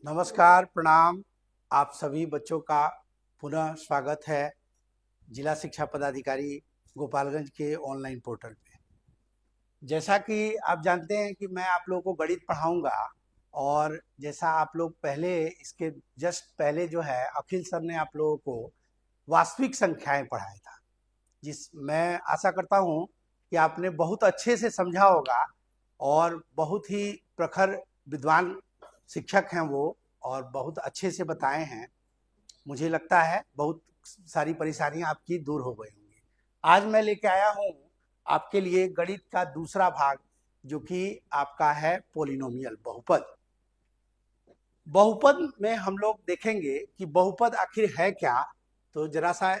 नमस्कार, प्रणाम। आप सभी बच्चों का पुनः स्वागत है जिला शिक्षा पदाधिकारी गोपालगंज के ऑनलाइन पोर्टल पे। जैसा कि आप जानते हैं कि मैं आप लोगों को गणित पढ़ाऊंगा, और जैसा आप लोग पहले इसके जस्ट पहले जो है अखिल सर ने आप लोगों को वास्तविक संख्याएं पढ़ाया था, जिस मैं आशा करता हूं कि आपने बहुत अच्छे से समझा होगा। और बहुत ही प्रखर विद्वान शिक्षक हैं वो, और बहुत अच्छे से बताए हैं। मुझे लगता है बहुत सारी परेशानियां आपकी दूर हो गई होंगी। आज मैं लेके आया हूं आपके लिए गणित का दूसरा भाग, जो कि आपका है पोलिनोमियल, बहुपद। बहुपद में हम लोग देखेंगे कि बहुपद आखिर है क्या। तो जरा सा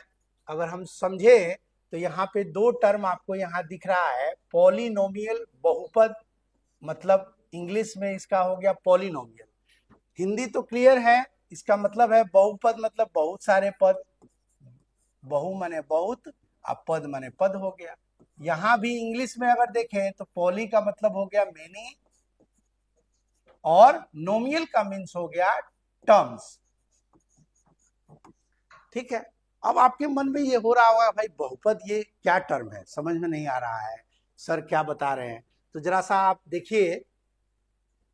अगर हम समझे तो यहाँ पे दो टर्म आपको यहाँ दिख रहा है, पॉलिनोमियल बहुपद, मतलब इंग्लिश में इसका हो गया पॉलिनोमियल। हिंदी तो क्लियर है, इसका मतलब है बहुपद, मतलब बहुत सारे पद। बहु माने बहुत, अब पद माने पद हो गया। यहां भी इंग्लिश में अगर देखें तो पॉली का मतलब हो गया मेनी, और नोमियल का मीन्स हो गया टर्म्स। ठीक है। अब आपके मन में ये हो रहा होगा, भाई बहुपद ये क्या टर्म है, समझ में नहीं आ रहा है, सर क्या बता रहे हैं। तो जरा सा आप देखिए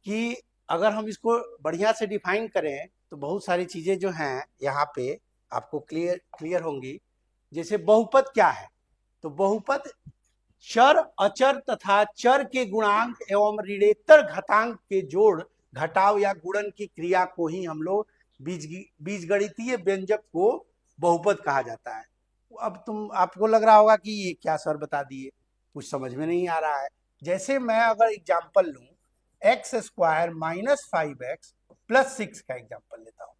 कि अगर हम इसको बढ़िया से डिफाइन करें तो बहुत सारी चीजें जो हैं यहाँ पे आपको क्लियर होंगी। जैसे बहुपद क्या है, तो बहुपद चर, अचर तथा चर के गुणांक एवं ऋणेतर घातांक के जोड़, घटाव या गुणन की क्रिया को ही हम लोग बीजगणितीय व्यंजक को बहुपद कहा जाता है। अब आपको लग रहा होगा कि ये क्या सर बता दिए, कुछ समझ में नहीं आ रहा है। जैसे मैं अगर एग्जाम्पल लूं, x square minus 5x plus 6 का एग्जाम्पल लेता हूं।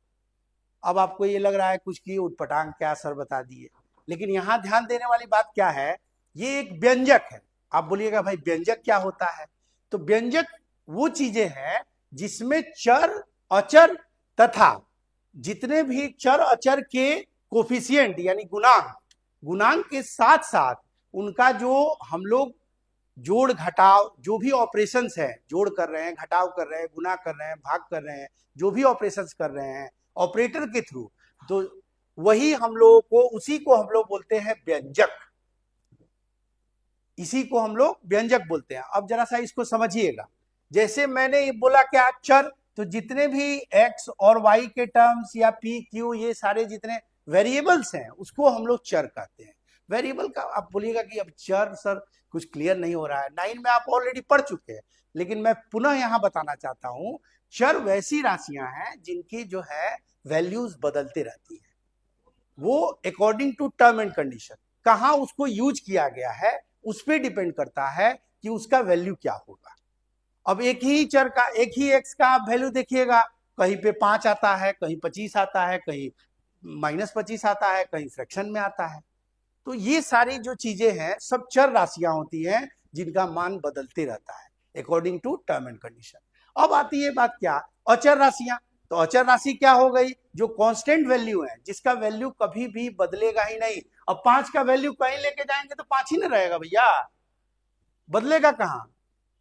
अब आपको ये लग रहा है कुछ की उटपटांग क्या सर बता दिए, लेकिन यहां ध्यान देने वाली बात क्या है, ये एक व्यंजक है। आप बोलिएगा भाई व्यंजक क्या होता है, तो व्यंजक वो चीजें हैं जिसमें चर, अचर तथा जितने भी चर अचर के कोफिशिएंट यानी गुणांक, गुणांक के साथ साथ उनका जो हम लोग जोड़ घटाव, जो भी ऑपरेशंस है, जोड़ कर रहे हैं, घटाव कर रहे हैं, गुना कर रहे हैं, भाग कर रहे हैं, जो भी ऑपरेशंस कर रहे हैं ऑपरेटर के थ्रू, तो वही हम लोगों को, उसी को हम लोग बोलते हैं व्यंजक। इसी को हम लोग व्यंजक बोलते हैं। अब जरा सा इसको समझिएगा। जैसे मैंने ये बोला क्या, चर, तो जितने भी एक्स और वाई के टर्म्स या पी क्यू, ये सारे जितने वेरिएबल्स हैं उसको हम लोग चर कहते हैं। वेरिएबल का आप बोलिएगा कि अब चर सर कुछ क्लियर नहीं हो रहा है, 9 में आप ऑलरेडी पढ़ चुके हैं, लेकिन मैं पुनः यहां बताना चाहता हूं। चर वैसी राशियां हैं जिनकी जो है वैल्यूज बदलते रहती है, वो according to term and condition. कहां उसको यूज किया गया है उस पर डिपेंड करता है कि उसका वैल्यू क्या होगा। अब एक ही चर का, एक ही एक्स का आप वैल्यू देखिएगा, कहीं पे 5 आता है, कहीं 25 आता है, कहीं -25 आता है, कहीं फ्रैक्शन में आता है। तो ये सारी जो चीजें हैं सब चर राशियां होती हैं जिनका मान बदलते रहता है according to term and condition. अब आती है बात क्या, अचर राशियां। तो अचर राशि क्या हो गई, जो कांस्टेंट वैल्यू है, जिसका वैल्यू कभी भी बदलेगा ही नहीं। अब 5 का वैल्यू कहीं लेके जाएंगे तो 5 ही ना रहेगा भैया, बदलेगा कहां,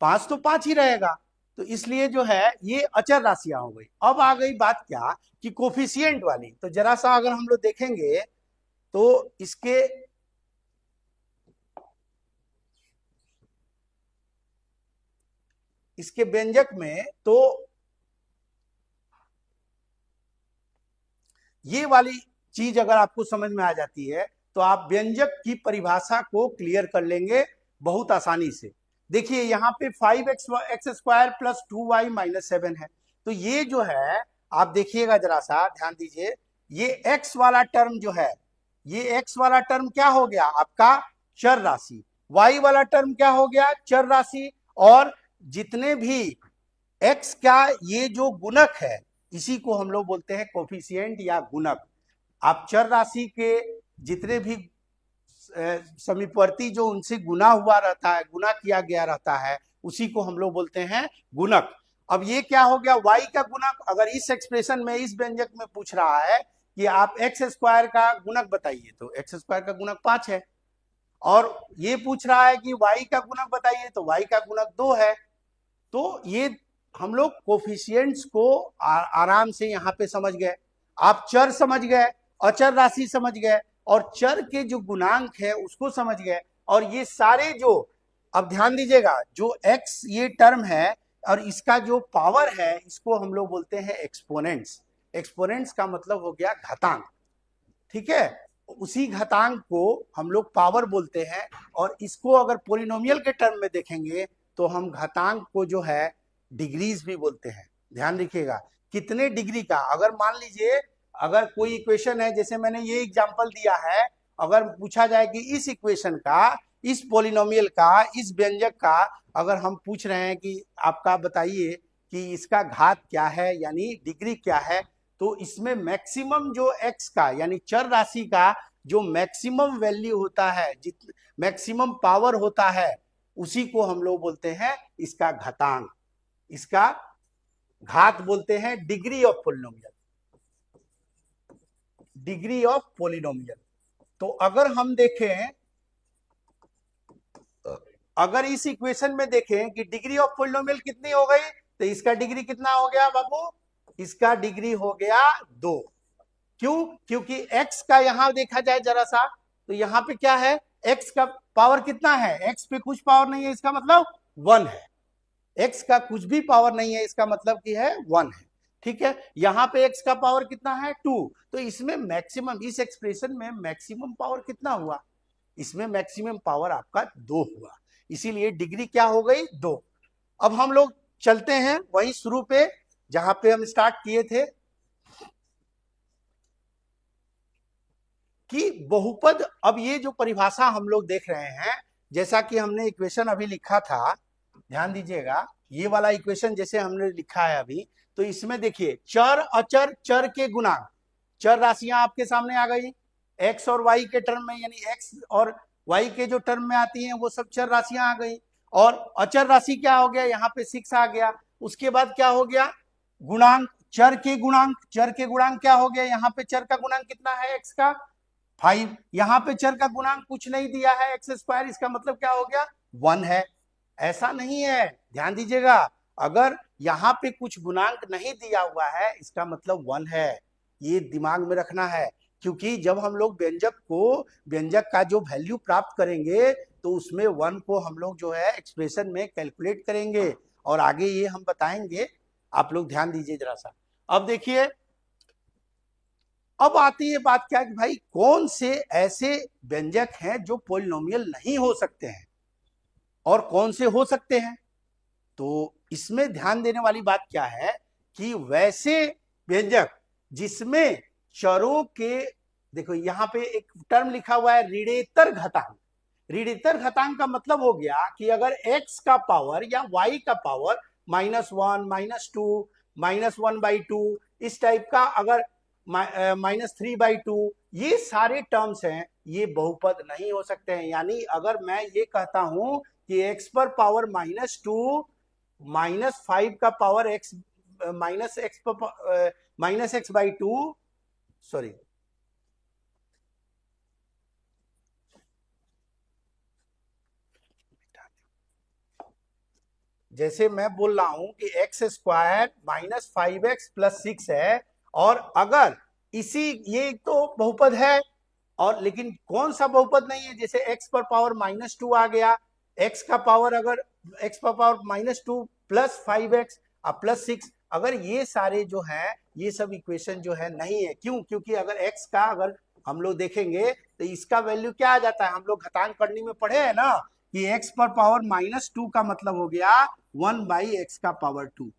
5 तो 5 ही रहेगा। तो इसलिए जो है ये अचर राशियां हो गई। अब आ गई बात क्या कि कोफिशिएंट वाली। तो जरा सा अगर हम लोग देखेंगे तो इसके व्यंजक में, तो ये वाली चीज अगर आपको समझ में आ जाती है तो आप व्यंजक की परिभाषा को क्लियर कर लेंगे बहुत आसानी से। देखिए यहाँ पे 5x square plus 2y minus 7 है। तो ये जो है, आप देखिएगा जरा सा ध्यान दीजिए, ये x वाला टर्म जो है, ये x वाला टर्म क्या हो गया आपका, चर राशि। y वाला टर्म क्या हो गया, चर राशि। और जितने भी x का ये जो गुणक है, इसी को हम लोग बोलते हैं कोफिशिएंट या गुणक। आप चर राशि के जितने भी समीपवर्ती जो उनसे गुना हुआ रहता है, गुना किया गया रहता है, उसी को हम लोग बोलते हैं गुणक। अब ये क्या हो गया, y का गुणक। अगर इस एक्सप्रेशन में, इस व्यंजक में पूछ रहा है कि आप एक्स स्क्वायर का गुणक बताइए, तो एक्स स्क्वायर का गुणक 5 है। और ये पूछ रहा है कि y का गुणक बताइए, तो y का गुणक 2 है। तो ये हम लोग कोफिशिएंट्स को आराम से यहाँ पे समझ गए, आप चर समझ गए, अचर राशि समझ गए, और चर के जो गुणांक है उसको समझ गए, और ये सारे जो, अब ध्यान दीजिएगा, जो x ये टर्म है और इसका जो पावर है इसको हम लोग बोलते हैं एक्सपोनेंट्स। एक्सपोनेंट्स का मतलब हो गया घातांक, ठीक है, उसी घातांक को हम लोग पावर बोलते हैं। और इसको अगर पोलिनोमियल के टर्म में देखेंगे तो हम घातांक को जो है डिग्रीज भी बोलते हैं। ध्यान रखिएगा कितने डिग्री का, अगर मान लीजिए अगर कोई इक्वेशन है, जैसे मैंने ये एग्जांपल दिया है, अगर पूछा जाए कि इस इक्वेशन का, इस पोलिनोमियल का, इस व्यंजक का अगर हम पूछ रहे हैं कि आपका बताइए कि इसका घात क्या है यानी डिग्री क्या है, तो इसमें मैक्सिमम जो x का यानी चर राशि का जो मैक्सिमम वैल्यू होता है, जित मैक्सिमम पावर होता है, उसी को हम लोग बोलते हैं इसका घातांक, इसका घात बोलते हैं degree of polynomial, degree of polynomial. तो अगर हम देखें, अगर इस इक्वेशन में देखें कि डिग्री ऑफ पोलिनोमियल कितनी हो गई, तो इसका डिग्री कितना हो गया बाबू, इसका डिग्री हो गया 2। क्यों? क्योंकि x का यहां देखा जाए जरा सा, तो यहां पे क्या है, x का पावर कितना है, x पे कुछ पावर नहीं है, इसका मतलब 1 है। x का कुछ भी पावर नहीं है, इसका मतलब कि है 1 है, ठीक है। यहां पे x का पावर कितना है 2, तो इसमें मैक्सिमम, इस एक्सप्रेशन में मैक्सिमम पावर कितना हुआ, इसमें मैक्सिमम पावर आपका 2 हुआ, इसीलिए डिग्री क्या हो गई 2। अब हम लोग चलते हैं वही शुरू पे जहां पे हम स्टार्ट किए थे कि बहुपद। अब ये जो परिभाषा हम लोग देख रहे हैं, जैसा कि हमने इक्वेशन अभी लिखा था, ध्यान दीजिएगा, ये वाला इक्वेशन जैसे हमने लिखा है अभी, तो इसमें देखिए चर अचर चर के गुणांक, चर राशियां आपके सामने आ गई, x और y के टर्म में, यानी x और y के जो टर्म में आती हैं वो सब चर राशियां आ गई। और अचर राशि क्या हो गया, यहाँ पे 6 आ गया। उसके बाद क्या हो गया, गुणांक, चर के गुणांक, चर के गुणांक क्या हो गया, यहाँ पे चर का गुणांक कितना है x का 5, यहाँ पे चर का गुणांक कुछ नहीं दिया है एक्स स्क्वायर, इसका मतलब क्या हो गया 1 है। ऐसा नहीं है, ध्यान दीजिएगा, अगर यहाँ पे कुछ गुणांक नहीं दिया हुआ है इसका मतलब 1 है, ये दिमाग में रखना है। क्योंकि जब हम लोग व्यंजक का जो वैल्यू प्राप्त करेंगे तो उसमें 1 को हम लोग जो है एक्सप्रेशन में कैलकुलेट करेंगे, और आगे ये हम बताएंगे, आप लोग ध्यान दीजिए जरा सा। अब देखिए, अब आती है बात क्या कि भाई कौन से ऐसे व्यंजक हैं जो पोलिनोमियल नहीं हो सकते हैं और कौन से हो सकते हैं। तो इसमें ध्यान देने वाली बात क्या है कि वैसे व्यंजक जिसमें चरों के, देखो यहाँ पे एक टर्म लिखा हुआ है ऋणेतर घातांक। ऋणेतर घातांक का मतलब हो गया कि अगर x का पावर या y का पावर -1, -2, -1/2 इस टाइप का, अगर -3/2, ये सारे टर्म्स हैं, ये बहुपद नहीं हो सकते हैं। यानी अगर मैं ये कहता हूं कि x पर पावर -2 -5 का पावर x -x/2, सॉरी, जैसे मैं बोल रहा हूं कि x² -5x+6 है, और अगर इसी, ये तो बहुपद है, और लेकिन कौन सा बहुपद नहीं है, जैसे x पर पावर -2 आ गया, x का पावर, अगर x पर पावर -2 +5x +6, अगर ये सारे जो हैं, ये सब इक्वेशन जो है नहीं है। क्यों? क्योंकि अगर x का, अगर हम लोग देखेंगे तो इसका वैल्यू क्या आ जाता है, हम लोग घातांक करने में पढ़े हैं ना कि x पर पावर -2 का मतलब हो गया 1/x²।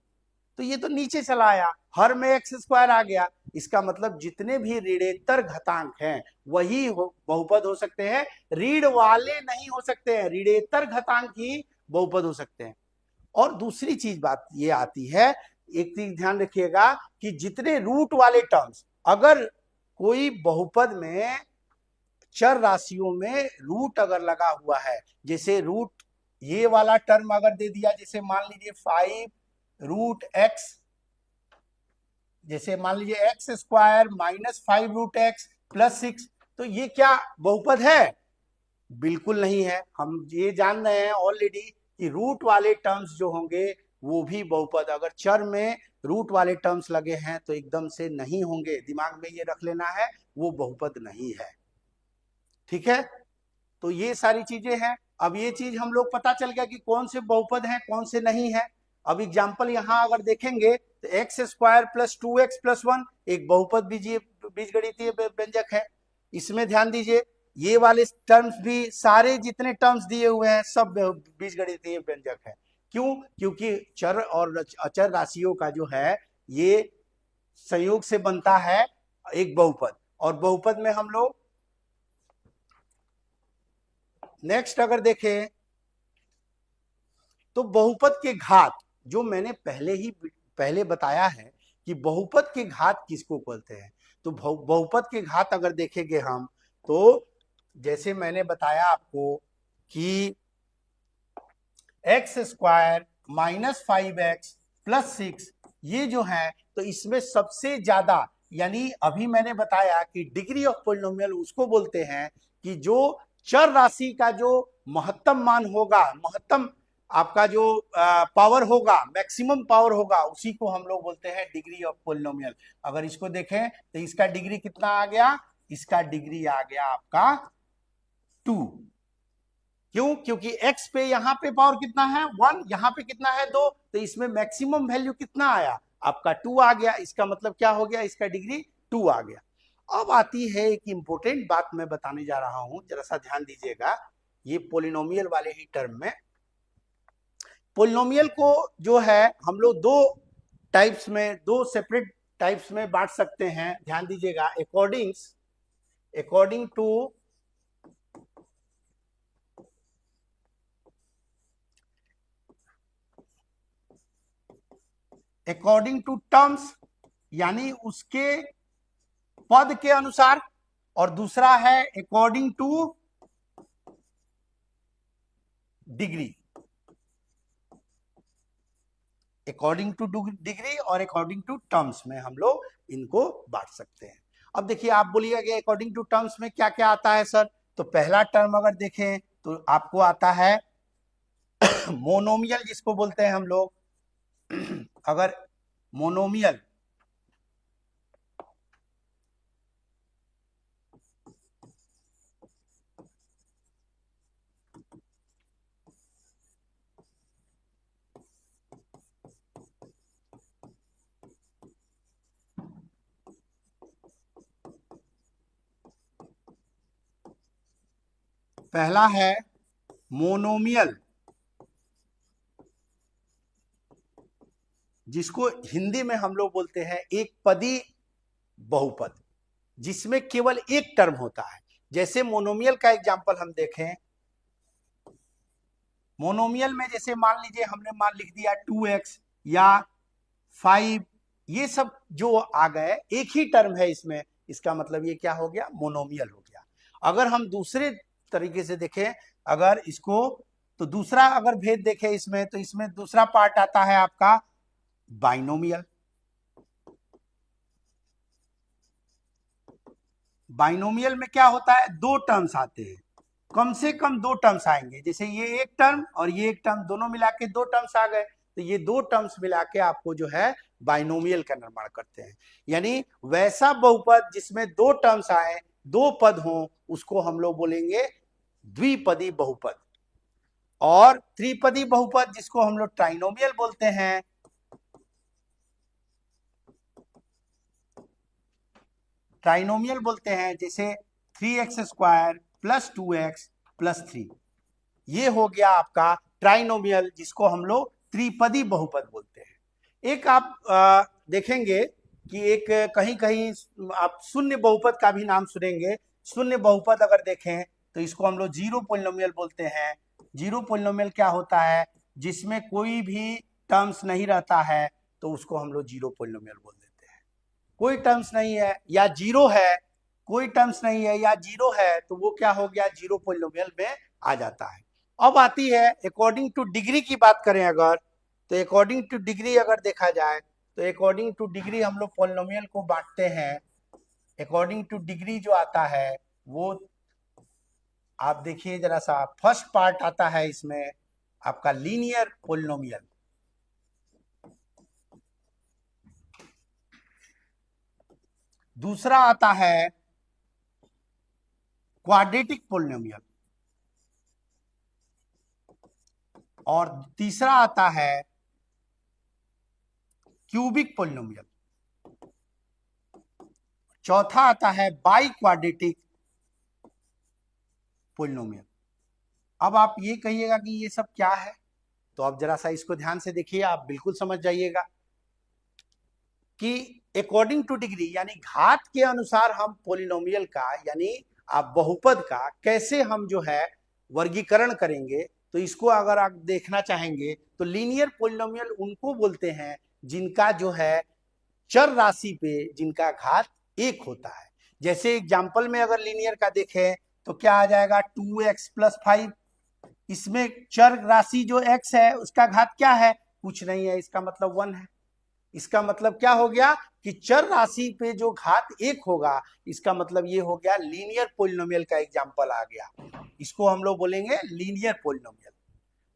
तो ये तो नीचे चला आया, हर में x² आ गया, इसका मतलब जितने भी ऋणेतर घातांक हैं वही बहुपद हो सकते हैं, ऋण वाले नहीं हो सकते हैं, ऋणेतर घातांक ही बहुपद हो सकते हैं। और दूसरी चीज बात ये आती है, एक चीज ध्यान रखिएगा कि जितने रूट वाले टर्म्स, अगर कोई बहुपद में चर राशियों में रूट अगर लगा हुआ है, जैसे रूट ये वाला टर्म अगर दे दिया, जैसे मान लीजिए 5√x, जैसे मान लीजिए x² -5√x +6, तो ये क्या बहुपद है? बिल्कुल नहीं है। हम ये जान रहे हैं ऑलरेडी कि रूट वाले टर्म्स जो होंगे वो भी बहुपद। अगर चर में रूट वाले टर्म्स लगे हैं तो एकदम से नहीं होंगे, दिमाग में ये रख लेना है, वो बहुपद नहीं है। ठीक है, तो ये सारी चीजें हैं। अब ये चीज हम लोग पता चल गया कि कौन से बहुपद हैं कौन से नहीं है। अब एग्जाम्पल यहाँ अगर देखेंगे तो x square plus 2x plus 1 एक बहुपद बीजगणितीय व्यंजक है। इसमें ध्यान दीजिए, ये वाले टर्म्स भी, सारे जितने टर्म्स दिए हुए हैं सब बीजगणितीय व्यंजक है। क्यों? क्योंकि चर और अचर राशियों का जो है ये संयोग से बनता है एक बहुपद। और बहुपद में हम लोग नेक्स्ट अगर देखें तो बहुपद के घात, जो मैंने पहले बताया है कि बहुपद के घात किसको बोलते हैं। तो बहुपद के घात अगर देखेंगे हम, तो जैसे मैंने बताया आपको कि x square minus 5x plus 6, ये जो है, तो इसमें सबसे ज्यादा, यानी अभी मैंने बताया कि डिग्री ऑफ पॉलिनोमियल उसको बोलते हैं कि जो चर राशि का जो महत्तम मान होगा, महत्तम आपका जो पावर होगा, मैक्सिमम पावर होगा, उसी को हम लोग बोलते हैं डिग्री ऑफ पॉलिनोमियल। अगर इसको देखें तो इसका डिग्री कितना आ गया, इसका डिग्री आ गया आपका 2। क्यों? क्योंकि x पे यहाँ पे पावर कितना है 1, यहाँ पे कितना है 2, तो इसमें मैक्सिमम वैल्यू कितना आया आपका 2 आ गया। इसका मतलब क्या हो गया, इसका डिग्री 2 आ गया। अब आती है एक इंपॉर्टेंट बात मैं बताने जा रहा हूं, जरा सा ध्यान दीजिएगा। ये पोलिनोमियल वाले ही टर्म में, पोलिनोमियल को जो है हम लोग दो टाइप्स में, दो सेपरेट टाइप्स में बांट सकते हैं। ध्यान दीजिएगा, अकॉर्डिंग टू टर्म्स, यानी उसके पद के अनुसार, और दूसरा है according two degree. According two degree और अकॉर्डिंग टू टर्म्स में हम लोग इनको बांट सकते हैं। अब देखिए, आप बोलिएगा कि अकॉर्डिंग टू टर्म्स में क्या क्या आता है सर। तो पहला टर्म अगर देखें तो आपको आता है मोनोमियल, जिसको बोलते हैं हम लोग। अगर मोनोमियल, पहला है मोनोमियल, जिसको हिंदी में हम लोग बोलते हैं एक पदी बहुपद, जिसमें केवल एक टर्म होता है। जैसे मोनोमियल का एग्जांपल हम देखें, मोनोमियल में जैसे मान लीजिए हमने मान लिख दिया 2x या 5, ये सब जो आ गए एक ही टर्म है इसमें, इसका मतलब ये क्या हो गया, मोनोमियल हो गया। अगर हम दूसरे तरीके से देखें, अगर इसको, तो दूसरा अगर भेद देखें इसमें, तो इसमें दूसरा पार्ट आता है आपका बाइनोमियल। बाइनोमियल में क्या होता है, दो टर्म्स आते हैं, कम से कम दो टर्म्स आएंगे। जैसे ये एक टर्म और ये एक टर्म, दोनों मिला के दो टर्म्स आ गए, तो ये दो टर्म्स मिला के आपको जो है बाइनोमियल का निर्माण करते हैं। यानी वैसा बहुपद जिसमें दो टर्म्स आए, दो पद हों, उसको हम लोग बोलेंगे द्विपदी बहुपद। और त्रिपदी बहुपद, जिसको हम लोग ट्राइनोमियल बोलते हैं, ट्राइनोमियल बोलते हैं, जैसे 3x square plus 2x plus 3, ये हो गया आपका ट्राइनोमियल, जिसको हम लोग त्रिपदी बहुपद बोलते हैं। एक आप देखेंगे कि एक कहीं कहीं आप शून्य बहुपद का भी नाम सुनेंगे। शून्य बहुपद अगर देखें तो इसको हम लोग जीरो पोलिनोमियल बोलते हैं। जीरो पोलिनोमियल क्या होता है, जिसमें कोई भी टर्म्स नहीं रहता है, तो उसको हम लोग जीरो पोलिनोमियल बोल देते हैं। कोई टर्म्स नहीं है या जीरो है, कोई टर्म्स नहीं है या जीरो है, तो वो क्या हो गया, जीरो पोलिनोमियल में आ जाता है। अब आती है अकॉर्डिंग टू डिग्री की बात करें अगर, तो अकॉर्डिंग टू डिग्री अगर देखा जाए, तो अकॉर्डिंग टू डिग्री हम लोग पॉलिनोमियल को बांटते हैं। अकॉर्डिंग टू डिग्री जो आता है वो आप देखिए जरा सा, फर्स्ट पार्ट आता है इसमें आपका लीनियर पॉलिनोमियल। दूसरा आता है क्वाड्रेटिक पोलिनोमियल, और तीसरा आता है क्यूबिक पोलिनोमियल, चौथा आता है बाई क्वाड्रेटिक पोलिनोमियल। अब आप ये कहिएगा कि ये सब क्या है, तो अब जरा सा इसको ध्यान से देखिए, आप बिल्कुल समझ जाइएगा कि अकॉर्डिंग टू डिग्री यानी घात के अनुसार हम पोलिनोमियल का यानी आप बहुपद का कैसे हम जो है वर्गीकरण करेंगे। तो इसको अगर आप देखना चाहेंगे तो लीनियर पोलिनोमियल उनको बोलते हैं जिनका जो है चर राशि पे जिनका घात एक होता है। जैसे एग्जाम्पल में अगर लीनियर का देखें तो क्या आ जाएगा 2x + 5, इसमें चर राशि जो x है उसका घात क्या है, कुछ नहीं है, इसका मतलब 1 है। इसका मतलब क्या हो गया कि चर राशि पे जो घात एक होगा, इसका मतलब ये हो गया लीनियर पोलिनोमियल का एग्जाम्पल आ गया, इसको हम लोग बोलेंगे लीनियर पोलिनोमियल।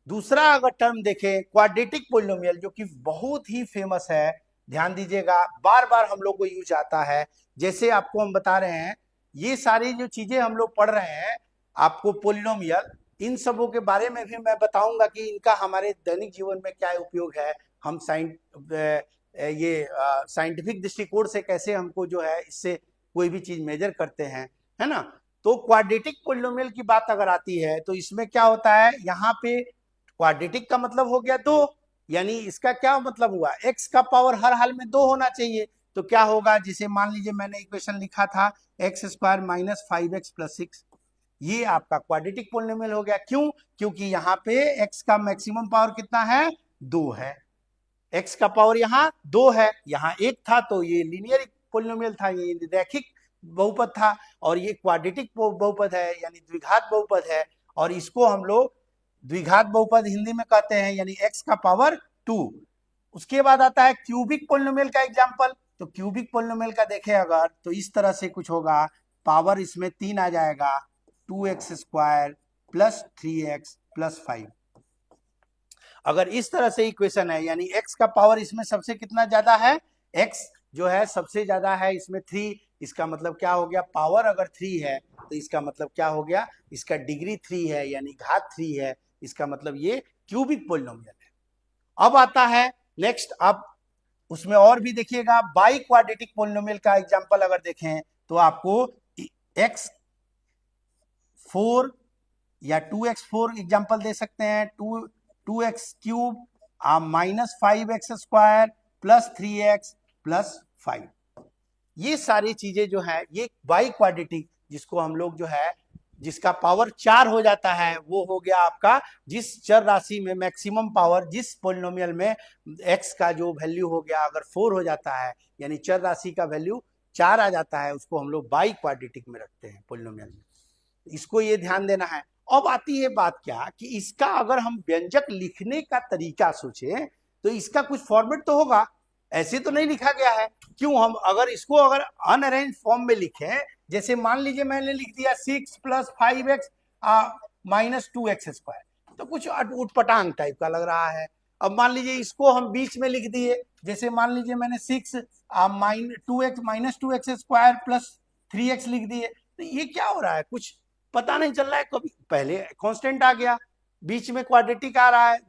दूसरा अगर टर्म देखें क्वाड्रेटिक पोलिनोमियल, जो कि बहुत ही फेमस है, ध्यान दीजिएगा, बार बार हम लोग को यूज आता है। जैसे आपको हम बता रहे हैं, ये सारी जो चीजें हम लोग पढ़ रहे हैं आपको पोलिनोमियल, इन सबों के बारे में भी मैं बताऊंगा कि इनका हमारे दैनिक जीवन में क्या उपयोग है, हम साइंटिफिक दृष्टिकोण से कैसे हमको जो है इससे कोई भी चीज मेजर करते हैं, है ना। तो क्वाड्रेटिक पोलिनोमियल की बात अगर आती है तो इसमें क्या होता है, यहाँ पे क्वाड्रेटिक का मतलब हो गया 2, यानी इसका क्या मतलब हुआ, x का पावर हर हाल में 2 होना चाहिए। तो क्या होगा, जिसे मान लीजिए मैंने इक्वेशन लिखा था x² - 5x + 6, ये आपका क्वाड्रेटिक पोलिनोमियल हो गया। क्यों, क्योंकि यहाँ पे x का मैक्सिमम पावर कितना है, 2 है, x का पावर यहाँ 2 है, यहाँ 1 था, तो ये लीनियर पोलिनोमियल था, ये रैखिक बहुपद था, और ये क्वाड्रेटिक बहुपद है यानी द्विघात बहुपद है, और इसको हम लोग द्विघात बहुपद हिंदी में कहते हैं, यानी x का पावर 2। उसके बाद आता है क्यूबिक पोलिनोमियल का एग्जांपल। तो क्यूबिक पोलिनोमियल का देखें अगर तो इस तरह से कुछ होगा, पावर इसमें 3 आ जाएगा, 2x² + 3x + 5। अगर इस तरह से इक्वेशन है, यानी x का पावर इसमें सबसे कितना ज्यादा है, x जो है सबसे ज्यादा है इसमें 3, इसका मतलब क्या हो गया, पावर अगर 3 है तो इसका मतलब क्या हो गया, इसका डिग्री 3 है यानी घात 3 है, इसका मतलब ये क्यूबिक पोलिनोमियल है। अब आता है नेक्स्ट, अब उसमें और भी देखिएगा, बाई क्वाड्रेटिक पोलिनोमियल का एग्जांपल अगर देखें तो आपको x4 या 2x4 एग्जांपल दे सकते हैं, 2x³ -5x² + 3x + 5। ये सारी चीजें जो है ये बाई क्वाड्रेटिक, जिसको हम लोग जो है जिसका पावर 4 हो जाता है, वो हो गया आपका जिस चर राशि में मैक्सिमम पावर, जिस पोलिनोमियल में x का जो वैल्यू हो गया अगर 4 हो जाता है, यानी चर राशि का वैल्यू 4 आ जाता है, उसको हम लोग बाई क्वाड्रेटिक में रखते हैं पोलिनोमियल में। इसको ये ध्यान देना है। अब आती है बात क्या कि इसका अगर हम व्यंजक लिखने का तरीका सोचें तो इसका कुछ फॉर्मेट तो होगा, ऐसे तो नहीं लिखा गया है। क्यों, हम अगर इसको अगर अनअरेंज फॉर्म में लिखें, जैसे मान लीजिए मैंने लिख दिया 6 + 5x - 2x², तो कुछ उटपटांग टाइप का लग रहा है। अब मान लीजिए इसको हम बीच में लिख दिए, जैसे मान लीजिए मैंने 6 2x - 2x² + 3x लिख दिए, तो ये क्या हो रहा है, कुछ पता नहीं चल रहा है। कभी पहले कांस्टेंट आ गया, बीच में क्वाड्रेटिक आ रहा है,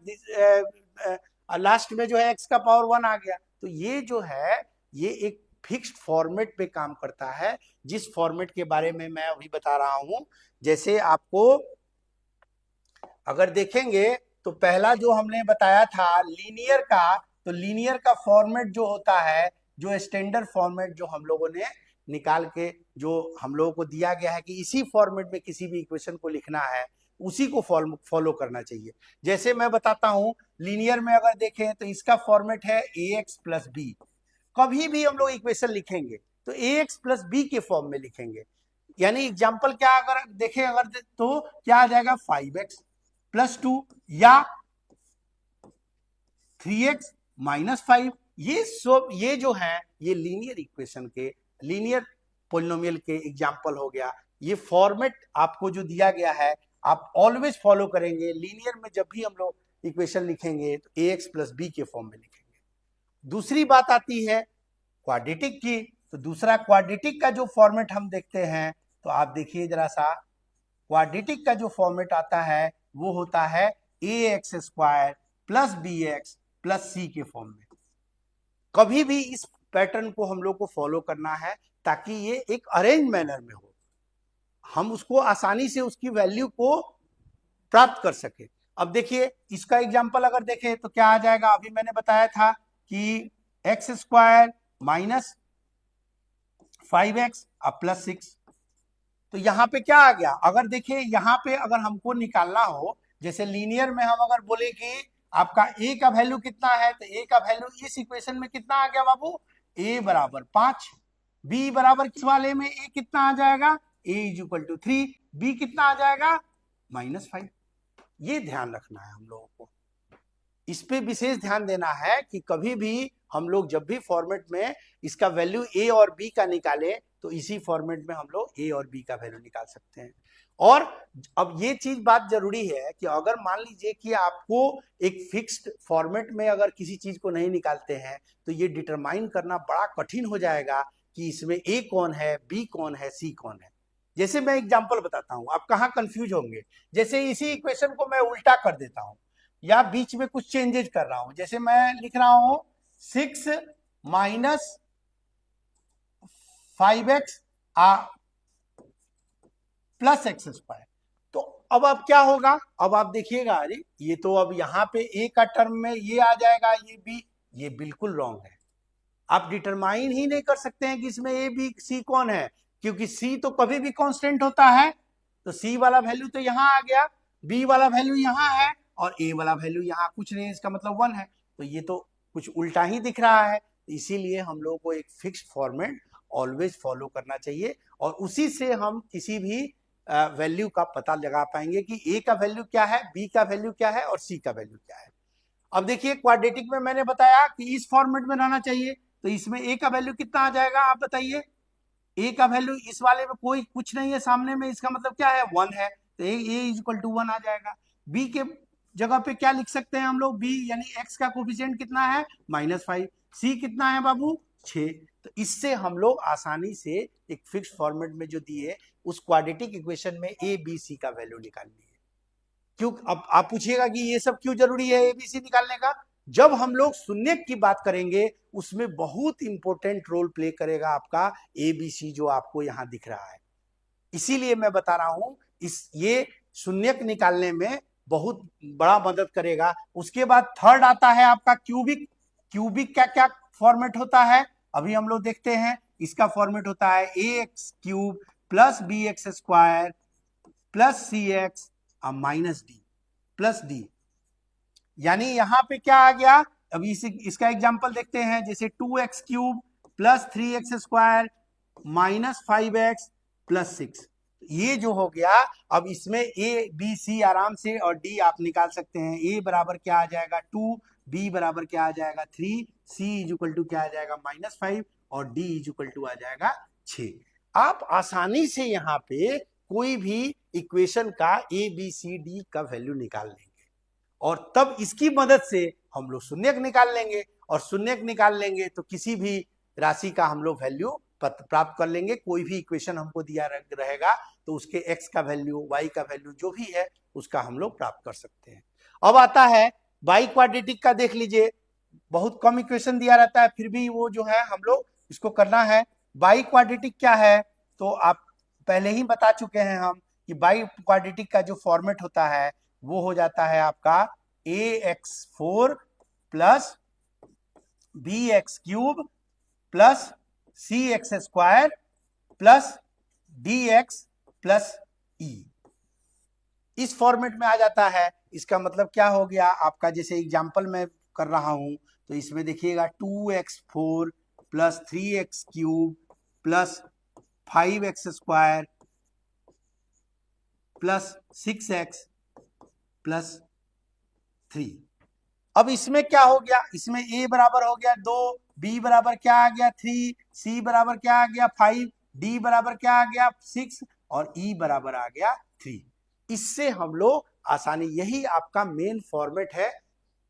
लास्ट में जो है x का पावर 1 आ गया। तो ये जो है ये एक फिक्स्ड फॉर्मेट पे काम करता है, जिस फॉर्मेट के बारे में मैं अभी बता रहा हूं। जैसे आपको अगर देखेंगे तो पहला जो हमने बताया था लीनियर का, तो लीनियर का फॉर्मेट जो होता है, जो स्टैंडर्ड फॉर्मेट जो हम लोगों ने निकाल के जो हम लोगों को दिया गया है कि इसी फॉर्मेट में किसी भी इक्वेशन को लिखना है, उसी को फॉलो करना चाहिए। जैसे मैं बताता हूं, लीनियर में अगर देखें तो इसका फॉर्मेट है ax + b। कभी भी हम लोग इक्वेशन लिखेंगे तो ax + b के फॉर्म में लिखेंगे, यानी एग्जाम्पल क्या अगर देखें अगर तो क्या आ जाएगा 5x + 2 या 3x - 5। ये सब ये जो है ये लीनियर इक्वेशन के, लीनियर पोलिनोमियल के एग्जाम्पल हो गया। ये फॉर्मेट आपको जो दिया गया है आप ऑलवेज फॉलो करेंगे। लीनियर में जब भी हम लोग इक्वेशन लिखेंगे तो ax + b के फॉर्म में लिखेंगे। दूसरी बात आती है क्वाड्रेटिक की, तो दूसरा क्वाड्रेटिक का जो फॉर्मेट हम देखते हैं, तो आप देखिए जरा सा, क्वाड्रेटिक का जो फॉर्मेट आता है वो होता है ax² plus bx plus c के फॉर्म में। कभी भी इस पैटर्न को हम लोग को फॉलो करना है ताकि ये एक अरेंज मैनर में हो, हम उसको आसानी से उसकी वैल्यू को प्राप्त कर सके। अब देखिए इसका एग्जांपल अगर देखें तो क्या आ जाएगा, अभी मैंने बताया था कि x² माइनस 5x अब प्लस 6। तो यहां पे क्या आ गया, अगर देखिए यहां पे अगर हमको निकालना हो, जैसे लीनियर में हम अगर बोले कि आपका a का वैल्यू कितना है, तो a का वैल्यू इस इक्वेशन में कितना आ गया बाबू, a बराबर 5, b बराबर किस वाले में a कितना आ जाएगा, a = 3, b कितना आ जाएगा -5। ये ध्यान रखना है हम लोगों को, इस पे विशेष ध्यान देना है कि कभी भी हम लोग जब भी फॉर्मेट में इसका वैल्यू a और b का निकालें तो इसी फॉर्मेट में हम लोग a और b का वैल्यू निकाल सकते हैं। और अब ये चीज बात जरूरी है कि अगर मान लीजिए कि आपको एक फिक्स्ड फॉर्मेट में अगर किसी चीज को नहीं निकालते हैं तो ये डिटरमाइन करना बड़ा कठिन हो जाएगा कि इसमें a कौन है, b कौन है, c कौन है। जैसे मैं एग्जांपल बताता हूं, आप कहां कंफ्यूज होंगे, जैसे इसी इक्वेशन को मैं उल्टा कर देता हूं या बीच में कुछ चेंजेस कर रहा हूं, जैसे मैं लिख रहा हूं 6 माइनस 5x प्लस x²। तो अब क्या होगा, अब आप देखिएगा, अरे ये तो अब यहाँ पे a का टर्म में ये आ जाएगा, ये b, ये बिल्कुल रॉन्ग है। आप डिटरमाइन ही नहीं कर सकते हैं कि इसमें a b c कौन है, क्योंकि c तो कभी भी कांस्टेंट होता है। तो c वाला वैल्यू तो यहाँ आ गया, b वाला वैल्यू यहाँ है और a वाला वैल्यू यहाँ कुछ नहीं, इसका मतलब 1 है। तो ये तो कुछ उल्टा ही दिख रहा है। इसीलिए हम लोगों को एक फिक्स्ड फॉर्मेट ऑलवेज फॉलो करना चाहिए और उसी से हम किसी भी वैल्यू का पता लगा पाएंगे कि a का वैल्यू क्या है, b का वैल्यू क्या है और c का वैल्यू क्या है। अब देखिए क्वाड्रेटिक में मैंने बताया कि इस फॉर्मेट में रहना चाहिए, तो इसमें a का वैल्यू कितना आ जाएगा, आप बताइए। a का वैल्यू इस वाले में कोई कुछ नहीं है सामने में, इसका मतलब क्या है, 1 है, तो a = 1 आ जाएगा। b के जगह पे क्या लिख सकते हैं हम लोग, b यानी x का कोफिशिएंट कितना है -5, c कितना है बाबू 6। तो इससे हम लोग आसानी से एक फिक्स्ड फॉर्मेट में जो दिए उस क्वाड्रेटिक इक्वेशन में a b c का वैल्यू निकालनी है। क्यों, अब आप पूछिएगा कि ये सब क्यों जरूरी है a b c निकालने का, जब हम लोग शून्यक की बात करेंगे उसमें बहुत इंपॉर्टेंट रोल प्ले करेगा आपका a b c जो आपको यहां दिख रहा है। इसीलिए मैं बता रहा हूं ये शून्यक निकालने में बहुत बड़ा मदद करेगा। उसके बाद थर्ड आता है आपका क्यूबिक। क्यूबिक का क्या फॉर्मेट होता है, अभी हम लोग देखते हैं। इसका फॉर्मेट होता है ax³ plus bx² plus cx minus d plus d। यानी यहां पे क्या आ गया, अभी इसका एग्जांपल देखते हैं, जैसे 2x³ plus 3x² minus 5x plus 6। ये जो हो गया, अब इसमें a b c आराम से और d आप निकाल सकते हैं। a बराबर क्या आ जाएगा 2, b बराबर क्या आ जाएगा 3, c = क्या आ जाएगा -5 और d = आ जाएगा 6। आप आसानी से यहाँ पे कोई भी इक्वेशन का a b c d का वैल्यू निकाल लेंगे और तब इसकी मदद से हम लोग शून्यक निकाल लेंगे और शून्यक निकाल लेंगे तो किसी भी राशि का हम लोग वैल्यू प्राप्त कर लेंगे। कोई भी इक्वेशन हमको दिया रहेगा तो उसके x का वैल्यू, y का वैल्यू जो भी है उसका हम लोग प्राप्त कर सकते हैं। अब आता है बाई क्वाड्रेटिक का, देख लीजिए बहुत कम इक्वेशन दिया रहता है फिर भी वो जो है हम लोग इसको करना है। बाई क्वाड्रेटिक क्या है, तो आप पहले ही बता चुके हैं हम कि बाई क्वाड्रेटिक का जो फॉर्मेट होता है वो हो जाता है आपका ax4 plus bx³ plus cx² plus dx plus e। इस फॉर्मेट में आ जाता है। इसका मतलब क्या हो गया आपका, जैसे एग्जांपल मैं कर रहा हूं तो इसमें देखिएगा 2x4 plus 3x³ plus 5x² plus 6x plus 3। अब इसमें क्या हो गया, इसमें a बराबर हो गया 2, b बराबर क्या आ गया 3, c बराबर क्या आ गया 5, d बराबर क्या आ गया 6 और e बराबर आ गया 3। इससे हम लोग आसानी, यही आपका मेन फॉर्मेट है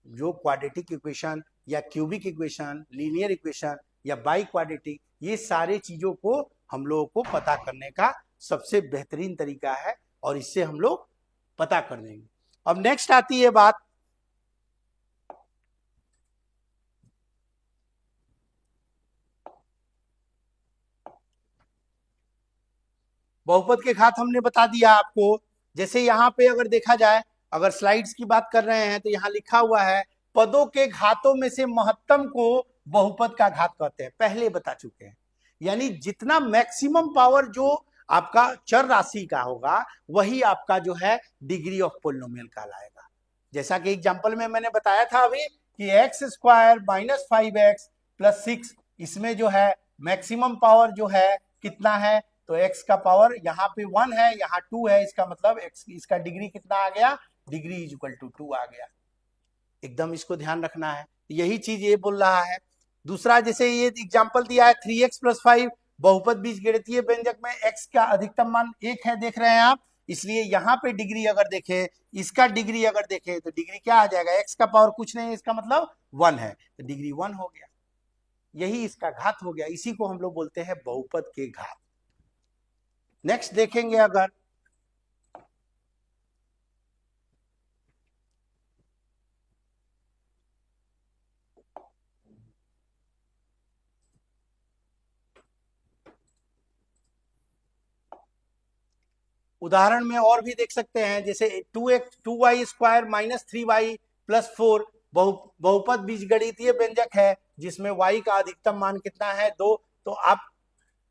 जो क्वाड्रेटिक इक्वेशन या क्यूबिक इक्वेशन, लीनियर इक्वेशन या बाई क्वाड्रेटिक, ये सारे चीजों को हम लोगों को पता करने का सबसे बेहतरीन तरीका है और इससे हम लोग पता कर देंगे। अब नेक्स्ट आती है बात बहुपद के घात हमने बता दिया आपको। जैसे यहाँ पे अगर देखा जाए, अगर स्लाइड्स की बात कर रहे हैं तो यहाँ लिखा हुआ है पदों के घातों में से महत्तम को बहुपद का घात कहते हैं, पहले बता चुके हैं। यानी जितना मैक्सिमम पावर जो आपका चर राशि का होगा वही आपका जो है डिग्री ऑफ पोलिनोमियल कहलाएगा। जैसा कि एग्जांपल में मैंने बताया था अभी कि x square minus 5x plus 6, इसमें जो है मैक्सिमम पावर जो है कितना है, तो x का पावर यहाँ पे 1 है, यहाँ 2 है, इसका मतलब x इसका डिग्री कितना आ गया, डिग्री इज इक्वल टू 2 आ गया। एकदम इसको ध्यान रखना है, यही चीज ये बोल रहा है। दूसरा जैसे ये एग्जांपल दिया है 3x प्लस 5, बहुपद बीजगणितीय व्यंजक में x का अधिकतम मान 1 है, देख रहे हैं आप, इसलिए यहाँ पे डिग्री अगर देखें, इसका डिग्री अगर देखें तो डिग्री क्या आ जाएगा, x का पावर कुछ नहीं है, इसका मतलब 1 है, तो डिग्री 1 हो गया, यही इसका घात हो गया। इसी को हम लोग बोलते हैं बहुपद के घात। नेक्स्ट देखेंगे अगर उदाहरण में और भी देख सकते हैं, जैसे 2y square minus 3y plus 4 बहुपद बीजगणितीय व्यंजक है जिसमें y का अधिकतम मान कितना है 2। तो आप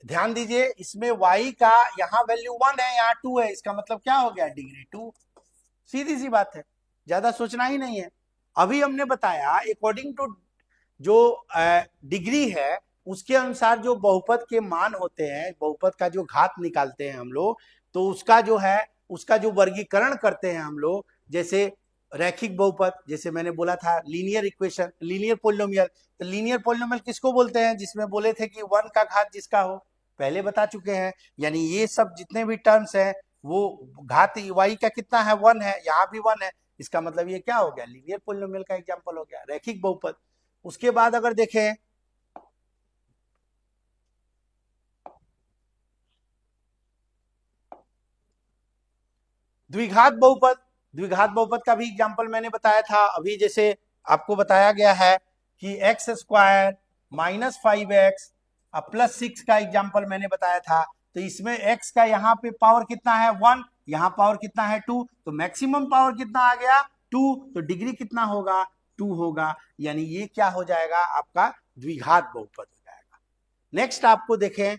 ध्यान दीजिए, इसमें y का यहाँ वैल्यू 1 है, यहाँ 2 है, इसका मतलब क्या हो गया, डिग्री 2। सीधी सी बात है, ज्यादा सोचना ही नहीं है। अभी हमने बताया अकॉर्डिंग टू जो डिग्री है उसके अनुसार जो बहुपद के मान होते हैं, बहुपद का जो घात निकालते हैं हम लोग, तो उसका जो है उसका जो वर्गीकरण करते हैं हम लोग, जैसे रैखिक बहुपद, जैसे मैंने बोला था लीनियर इक्वेशन, लीनियर पोलिनोमियल। तो लीनियर पोलिनोमियल किसको बोलते हैं, जिसमें बोले थे कि 1 का घात जिसका हो, पहले बता चुके हैं। यानी ये सब जितने भी टर्म्स हैं वो घात y का कितना है, 1 है, यहाँ भी 1 है, इसका मतलब ये क्या हो गया, लीनियर पोलिनोमियल का एग्जाम्पल हो गया, रैखिक बहुपद। उसके बाद अगर देखें द्विघात बहुपद, द्विघात बहुपद का भी एग्जांपल मैंने बताया था अभी, जैसे आपको बताया गया है कि x square minus 5x plus 6 का एग्जांपल मैंने बताया था। तो इसमें x का यहाँ पे पावर कितना है 1, यहाँ पावर कितना है 2, तो मैक्सिमम पावर कितना आ गया 2, तो डिग्री कितना होगा 2 होगा। यानी ये क्या हो जाएगा, आपका द्विघात बहुपद हो जाएगा। नेक्स्ट आपको देखें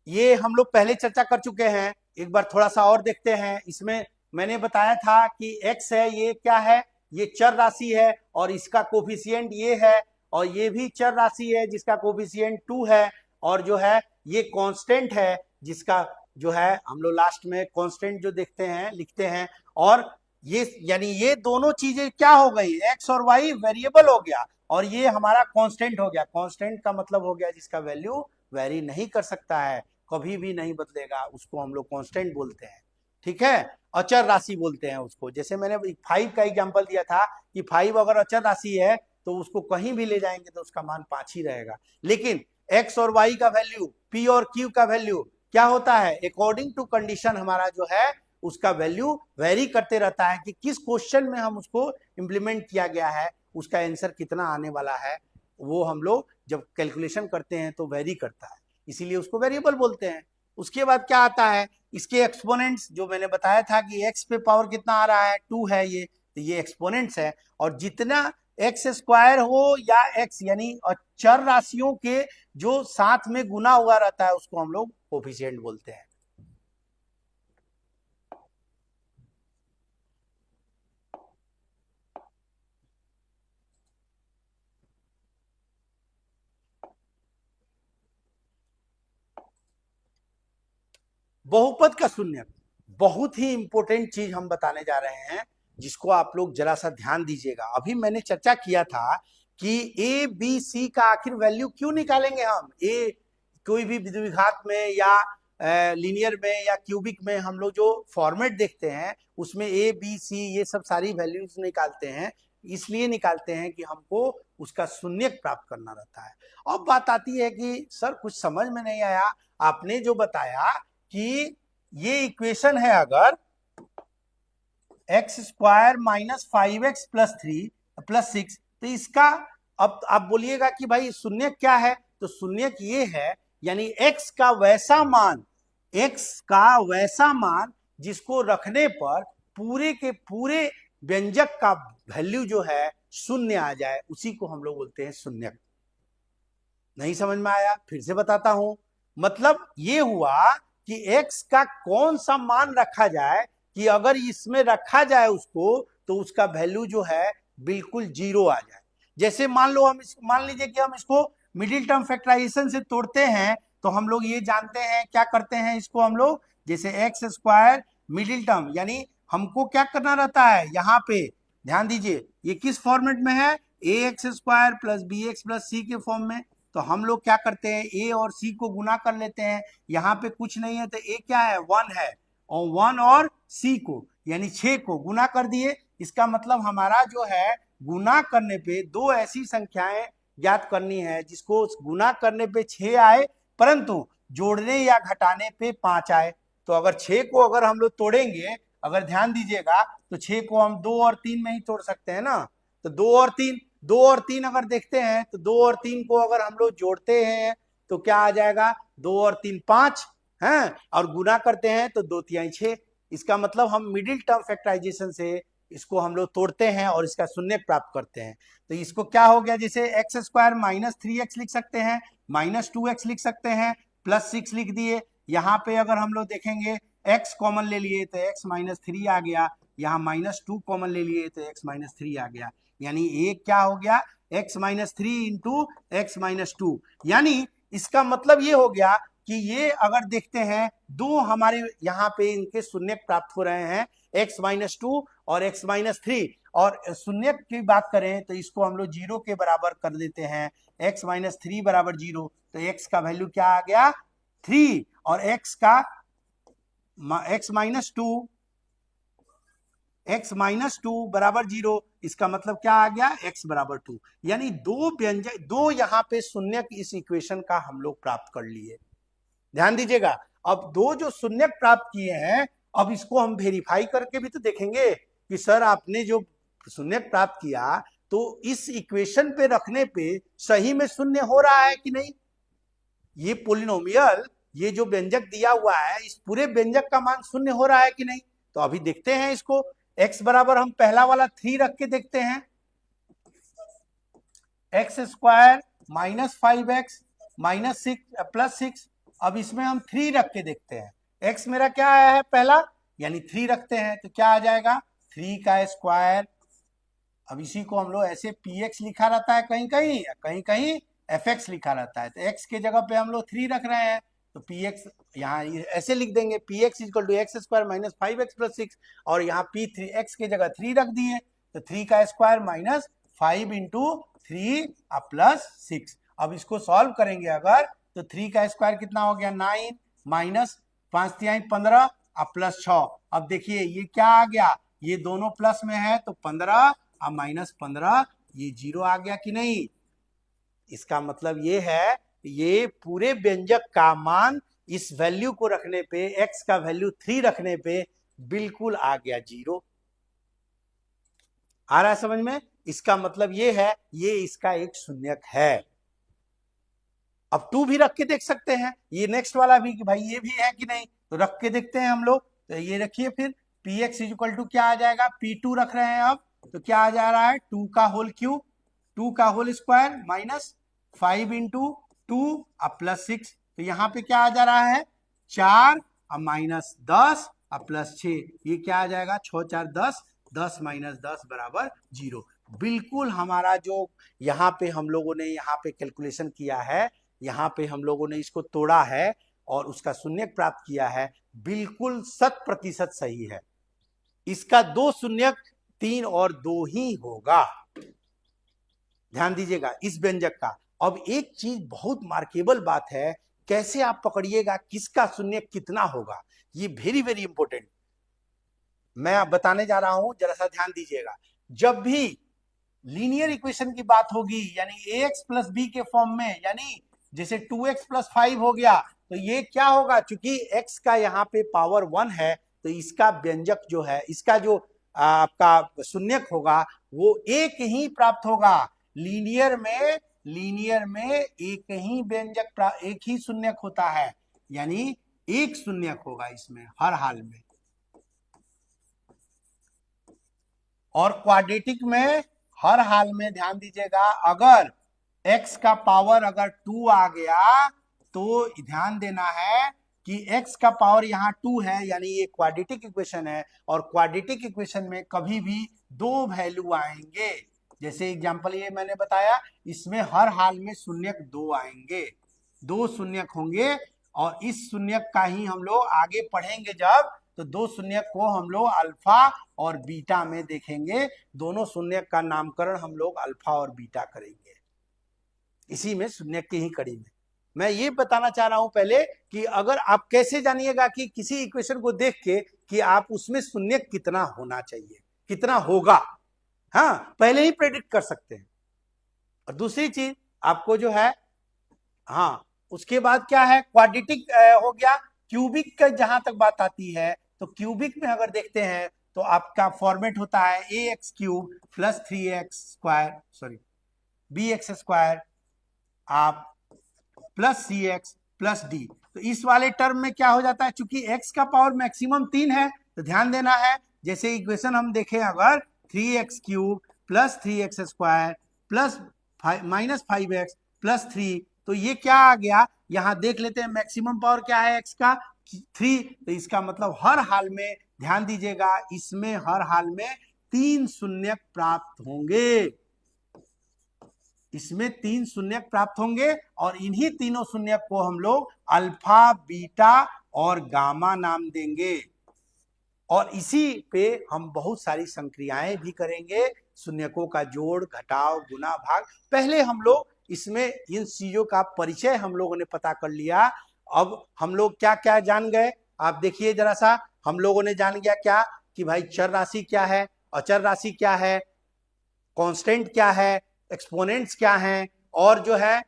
ये हम लोग पहले चर्चा कर चुके हैं, एक बार थोड़ा सा और देखते हैं। इसमें मैंने बताया था कि x है, ये क्या है, ये चर राशि है और इसका कोफिशिएंट ये है, और ये भी चर राशि है जिसका कोफिशिएंट 2 है, और जो है ये कांस्टेंट है जिसका जो है हम लोग लास्ट में कांस्टेंट जो देखते हैं लिखते हैं। और ये यानी ये दोनों चीजें क्या हो गई, x और y वेरिएबल हो गया और ये हमारा कांस्टेंट हो गया। कांस्टेंट का मतलब हो गया जिसका वैल्यू वेरी नहीं कर सकता है, कभी भी नहीं बदलेगा, उसको हम लोग कांस्टेंट बोलते हैं, ठीक है, अचर राशि बोलते हैं उसको। जैसे मैंने 5 का एग्जांपल दिया था कि 5 अगर अचर राशि है तो उसको कहीं भी ले जाएंगे तो उसका मान 5 ही रहेगा। लेकिन x और y का वैल्यू, p और q का वैल्यू क्या होता है, अकॉर्डिंग टू कंडीशन हमारा जो है उसका वैल्यू वेरी करते रहता है कि किस क्वेश्चन में हम उसको इंप्लीमेंट किया गया है, उसका आंसर कितना आने वाला है, वो हम लोग जब कैलकुलेशन करते हैं तो वेरी करता है, इसीलिए उसको वेरिएबल बोलते हैं। उसके बाद क्या आता है, इसके एक्सपोनेंट्स, जो मैंने बताया था कि x पे पावर कितना आ रहा है 2 है, ये तो ये एक्सपोनेंट्स है, और जितना एक्स स्क्वायर हो या x यानी चर राशियों के जो साथ में गुना हुआ रहता है उसको हम लोग कोफिशिएंट बोलते हैं। बहुपद का शून्य बहुत ही इंपॉर्टेंट चीज हम बताने जा रहे हैं, जिसको आप लोग जरा सा ध्यान दीजिएगा। अभी मैंने चर्चा किया था कि ए बी सी का आखिर वैल्यू क्यों निकालेंगे हम, ए कोई भी द्विघात में या लीनियर में या क्यूबिक में हम लोग जो फॉर्मेट देखते हैं उसमें ए बी सी ये सब सारी वैल्यूज निकालते हैं, इसलिए निकालते हैं कि हमको उसका शून्यक प्राप्त करना रहता है। अब बात आती है कि सर कुछ समझ में नहीं आया, आपने जो बताया कि ये इक्वेशन है अगर x square minus 5x plus 3 plus 6, तो इसका अब आप बोलिएगा कि भाई शून्यक क्या है, तो शून्यक ये है यानी x का वैसा मान जिसको रखने पर पूरे के पूरे व्यंजक का वैल्यू जो है शून्य आ जाए, उसी को हम लोग बोलते हैं शून्यक। नहीं समझ में आया? फिर से बताता हूं। मतलब ये हुआ कि x का कौन सा मान रखा जाए कि अगर इसमें रखा जाए उसको तो उसका वैल्यू जो है बिल्कुल जीरो आ जाए। जैसे मान लीजिए कि हम इसको मिडिल टर्म फैक्टराइजेशन से तोड़ते हैं, तो हम लोग ये जानते हैं क्या करते हैं इसको हम लोग, जैसे एक्स स्क्वायर मिडिल टर्म यानी हमको क्या करना रहता है, यहाँ पे ध्यान दीजिए ये किस फॉर्मेट में है, a x square plus b x plus c के फॉर्म में। तो हम लोग क्या करते हैं, ए और सी को गुना कर लेते हैं, यहाँ पे कुछ नहीं है तो ए क्या है, 1 है, और 1 और सी को यानी 6 को गुना कर दिए। इसका मतलब हमारा जो है गुना करने पे दो ऐसी संख्याएं ज्ञात करनी है जिसको गुना करने पे 6 आए परंतु जोड़ने या घटाने पे 5 आए। तो अगर 6 को अगर हम लोग तोड़ेंगे, अगर ध्यान दीजिएगा तो 6 को हम 2 और 3 में ही तोड़ सकते हैं ना। तो 2 और 3 अगर देखते हैं तो 2 और 3 को अगर हम लोग जोड़ते हैं तो क्या आ जाएगा, 2 और 3 5 है, और गुना करते हैं तो 2 तिहाई 6। इसका मतलब हम मिडिल टर्म फैक्टराइजेशन से इसको हम लोग तोड़ते हैं और इसका शून्य प्राप्त करते हैं। तो इसको क्या हो गया, जैसे एक्स स्क्वायर माइनस 3x लिख सकते हैं, माइनस 2x लिख सकते हैं, प्लस 6 लिख दिए। यहाँ पे अगर हम लोग देखेंगे x कॉमन ले लिए तो x माइनस 3 आ गया, यहाँ माइनस 2 कॉमन ले लिए तो x माइनस 3 आ गया, यानी एक क्या हो गया, x minus 3 into x minus 2। यानी इसका मतलब ये हो गया कि ये अगर देखते हैं दो हमारे यहाँ पे इनके शून्य प्राप्त हो रहे हैं, x माइनस 2 और x माइनस 3, और शून्य की बात करें तो इसको हम लोग जीरो के बराबर कर देते हैं, x माइनस 3 बराबर जीरो, तो x का वैल्यू क्या आ गया 3, और x माइनस 2 बराबर जीरो, इसका मतलब क्या आ गया x बराबर 2। यानी दो यहाँ पे शून्य इस इक्वेशन का हम लोग प्राप्त कर लिए। ध्यान दीजिएगा, अब दो जो शून्य प्राप्त किए हैं, अब इसको हम वेरीफाई करके भी तो देखेंगे कि सर आपने जो शून्य प्राप्त किया तो इस इक्वेशन पे रखने पे सही में शून्य हो रहा है कि नहीं। ये पोलिनोमियल, ये जो व्यंजक दिया हुआ है, इस पूरे व्यंजक का मान शून्य हो रहा है कि नहीं। तो अभी देखते हैं इसको, x बराबर हम पहला वाला 3 रख के देखते हैं, x square minus 5x minus 6 plus 6। अब इसमें हम 3 रख के देखते हैं, x मेरा क्या आया है पहला, यानी 3 रखते हैं तो क्या आ जाएगा 3 का स्क्वायर। अब इसी को हम लोग ऐसे px लिखा रहता है, कहीं कहीं fx लिखा रहता है, तो x के जगह पे हम लोग 3 रख रहे हैं, तो px यहाँ ऐसे लिख देंगे, px equal to x square minus 5x plus 6, और यहाँ p3 x के जगह 3 रख दिए, तो 3 का स्क्वायर माइनस 5 इंटू 3 प्लस 6। अब इसको सॉल्व करेंगे अगर तो 3 का स्क्वायर कितना हो गया 9 माइनस 5 तिहाई 15 प्लस 6। अब देखिए ये क्या आ गया, ये दोनों प्लस में है तो 15 और माइनस 15, ये जीरो आ गया कि नहीं। इसका मतलब ये है ये पूरे व्यंजक का मान इस वैल्यू को रखने पे, x का वैल्यू 3 रखने पे बिल्कुल आ गया जीरो। आ रहा है समझ में। इसका मतलब ये है ये इसका एक शून्यक है। अब 2 भी रख के देख सकते हैं, ये नेक्स्ट वाला भी कि भाई ये भी है कि नहीं, तो रख के देखते हैं हम लोग। तो ये रखिए फिर px इक्वल टू क्या आ जाएगा, p2 रख रहे हैं अब, तो क्या आ जा रहा है 2 का होल क्यूब, 2 का whole square minus 5 into 2 plus 6, तो यहाँ पे क्या आ जा रहा है 4 माइनस 10 प्लस 6, ये क्या आ जाएगा 6 4 10, 10 माइनस 10 बराबर जीरो। बिल्कुल हमारा जो यहाँ पे हम लोगों ने यहाँ पे कैलकुलेशन किया है, यहाँ पे हम लोगों ने इसको तोड़ा है और उसका शून्यक प्राप्त किया है, बिल्कुल 100% सही है। इसका 2 शून्यक 3 और 2 ही होगा। ध्यान दीजिएगा इस व्यंजक का। अब एक चीज बहुत मार्केबल बात है कैसे आप पकड़िएगा किसका शून्य कितना होगा, ये वेरी वेरी इंपॉर्टेंट मैं आप बताने जा रहा हूं, जरा सा ध्यान दीजिएगा। जब भी लीनियर इक्वेशन की बात होगी, यानी ax प्लस बी के फॉर्म में, यानी जैसे 2x प्लस 5 हो गया, तो ये क्या होगा, चूंकि x का यहाँ पे पावर 1 है, तो इसका व्यंजक जो है, इसका जो आपका शून्यक होगा वो एक ही प्राप्त होगा। लीनियर में एक ही व्यंजक, एक ही शून्यक होता है, यानी एक शून्यक होगा इसमें हर हाल में। और क्वाड्रेटिक में हर हाल में ध्यान दीजिएगा, अगर x का पावर अगर 2 आ गया तो ध्यान देना है कि x का पावर यहाँ 2 है, यानी ये क्वाड्रेटिक इक्वेशन है, और क्वाड्रेटिक इक्वेशन में कभी भी दो वैल्यू आएंगे। जैसे एग्जांपल ये मैंने बताया, इसमें हर हाल में शून्यक दो आएंगे, दो शून्यक होंगे, और इस शून्यक का ही हम लोग आगे पढ़ेंगे जब, तो दो शून्यक को हम लोग अल्फा और बीटा में देखेंगे। दोनों शून्यक का नामकरण हम लोग अल्फा और बीटा करेंगे, इसी में शून्यक की ही कड़ी में। मैं ये बताना चाह रहा हूं पहले कि अगर आप कैसे जानिएगा कि किसी इक्वेशन को देख के कि आप उसमें शून्यक कितना होना चाहिए, कितना होगा, हाँ पहले ही प्रेडिक्ट कर सकते हैं। और दूसरी चीज आपको जो है, हाँ उसके बाद क्या है, क्वाड्रेटिक हो गया। क्यूबिक का जहां तक बात आती है, तो क्यूबिक में अगर देखते हैं तो आपका फॉर्मेट होता है ax cube plus 3x square, sorry bx square आप प्लस cx प्लस d। तो इस वाले टर्म में क्या हो जाता है, चूंकि x का पावर मैक्सिमम 3 है, तो ध्यान देना है, जैसे इक्वेशन हम देखें, अगर 3x cube plus 3x square plus minus 5x plus 3, तो ये क्या आ गया, यहां देख लेते हैं मैक्सिमम पावर क्या है x का, 3। तो इसका मतलब हर हाल में ध्यान दीजिएगा, इसमें हर हाल में 3 शून्यक प्राप्त होंगे, इसमें 3 शून्यक प्राप्त होंगे, और इन्हीं तीनों शून्यक को हम लोग अल्फा, बीटा और गामा नाम देंगे। और इसी पे हम बहुत सारी संक्रियाएं भी करेंगे, शून्यकों का जोड़, घटाव, गुना, भाग। पहले हम लोग इसमें इन चीजों का परिचय हम लोगों ने पता कर लिया। अब हम लोग क्या क्या जान गए, आप देखिए जरा सा, हम लोगों ने जान गया क्या कि भाई चर राशि क्या है, अचर राशि क्या है, कांस्टेंट क्या है, एक्सपोनेंट्स क्या हैं, और जो है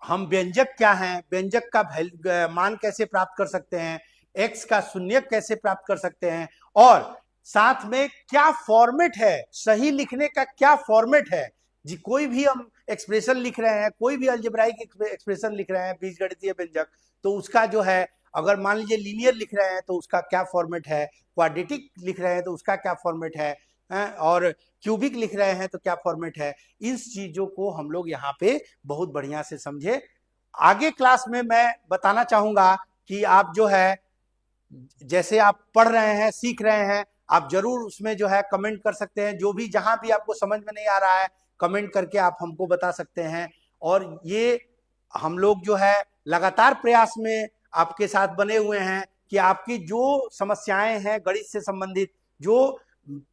हम व्यंजक क्या हैं, व्यंजक का मान कैसे प्राप्त कर सकते हैं, x का शून्यक कैसे प्राप्त कर सकते हैं, और साथ में क्या फॉर्मेट है, सही लिखने का क्या फॉर्मेट है जी। कोई भी हम एक्सप्रेशन लिख रहे हैं, कोई भी अलजेब्राइक एक्सप्रेशन लिख रहे हैं, बीजगणितीय व्यंजक, तो उसका जो है, अगर मान लीजिए लीनियर लिख रहे हैं तो उसका क्या फॉर्मेट है, क्वाड्रेटिक लिख रहे हैं तो उसका क्या फॉर्मेट है, और क्यूबिक लिख रहे हैं तो क्या फॉर्मेट है। इन चीजों को हम लोग यहाँ पे बहुत बढ़िया से समझे। आगे क्लास में मैं बताना चाहूंगा कि आप जो है, जैसे आप पढ़ रहे हैं, सीख रहे हैं, आप जरूर उसमें जो है कमेंट कर सकते हैं, जो भी जहां भी आपको समझ में नहीं आ रहा है कमेंट करके आप हमको बता सकते हैं। और ये हम लोग जो है लगातार प्रयास में आपके साथ बने हुए हैं कि आपकी जो समस्याएं हैं गणित से संबंधित, जो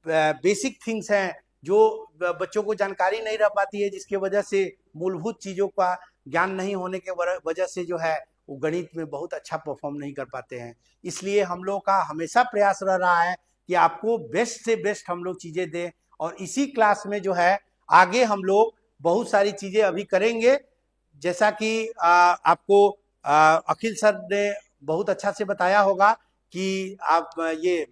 बेसिक थिंग्स हैं, जो बच्चों को जानकारी नहीं रह पाती है, जिसके वजह से मूलभूत चीजों का ज्ञान नहीं होने के वजह से जो है वो गणित में बहुत अच्छा परफॉर्म नहीं कर पाते हैं। इसलिए हम लोग का हमेशा प्रयास रह रहा है कि आपको बेस्ट से बेस्ट हम लोग चीजें दें। और इसी क्लास में जो है आगे हम लोग बहुत सारी चीजें अभी करेंगे, जैसा कि आपको अखिल सर ने बहुत अच्छा से बताया होगा कि आप ये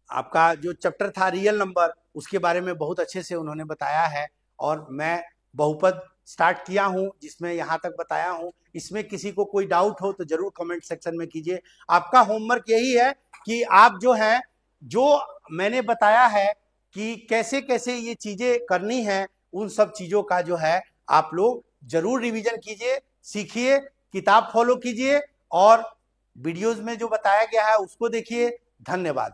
आपका जो चैप्टर था रियल नंबर, उसके बारे में बहुत अच्छे से उन्होंने बताया है। और मैं बहुपद स्टार्ट किया हूं जिसमें यहाँ तक बताया हूं। इसमें किसी को कोई डाउट हो तो जरूर कमेंट सेक्शन में कीजिए। आपका होमवर्क यही है कि आप जो है, जो मैंने बताया है कि कैसे कैसे ये चीजें करनी है, उन सब चीजों का जो है आप लोग जरूर रिवीजन कीजिए, सीखिए, किताब फॉलो कीजिए, और वीडियोज में जो बताया गया है उसको देखिए। धन्यवाद।